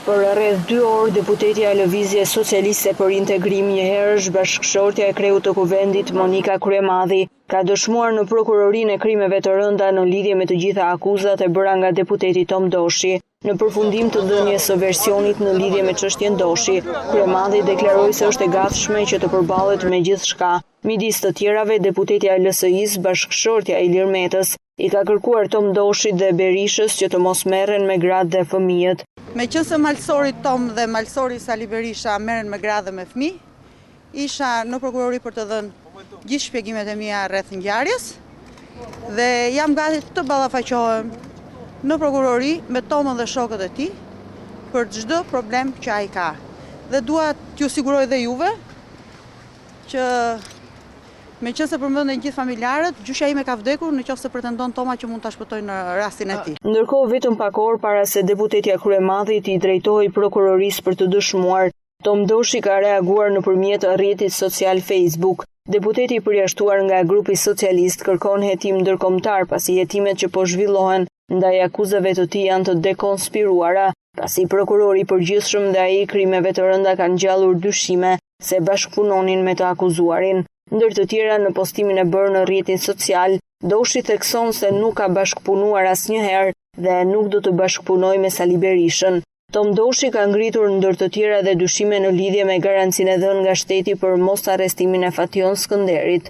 Për rreth 2 orë, deputetja e Lëvizjes Socialiste për Integrim njëherësh bashkëshortja e kreut të kuvendit Monika Kryemadhi ka dëshmuar në prokurorinë e krimeve të rënda në lidhje me të gjitha akuzat e bëra nga deputeti Tom Doshi. Në përfundim të dhënies së versionit në lidhje me çështjen Doshi, Kryemadhi deklaroi se është e gatshme që të përballet me gjithçka. Midis të tjerave, deputetja e LSI-s, bashkëshortja e Ilir Metës, i ka kërkuar Tom Doshit dhe Berishës që të mos merren me gratë dhe fëmijët. Meqense malsori Tom dhe malsori Sali Berisha merren me gratë dhe me fëmijë, isha në prokurori për të dhënë gjithë shpjegimet e mia rreth ngjarjes dhe jam gati të ballafaqohem në prokurori me Tomën dhe shokët e tij për çdo problem që ai ka. Dhe dua t'ju siguroj dhe juve që meqense përmenden gjithë familjarët, gjyshja ime ka vdekur nëse pretendon Toma që mund ta shpëtoj në rastin e tij. Ndërkohë, vetëm pak orë para se deputetja Kryemadhi t'i drejtohej prokurorisë për të dëshmuar, Tom Doshi ka reaguar nëpërmjet rrjetit social Facebook. Deputeti i përjashtuar nga grupi socialist kërkon hetim ndërkombëtar pasi hetimet që po zhvillohen ndaj akuzave të tij janë të dekonspiruara, pasi prokurori i përgjithshëm dhe ai i krimeve të rënda kanë ngjallur dyshime se bashkëpunonin me të akuzuarin. Ndër të tjera, në postimin e bërë në rrjetin social, Doshi thekson se nuk ka bashkëpunuar asnjëherë dhe nuk do të bashkëpunojë me Sali Berishën. Tom Doshi ka ngritur ndër të tjera dhe dyshime në lidhje me garancinë e dhënë nga shteti për mosarrestimin e Fation Skënderit.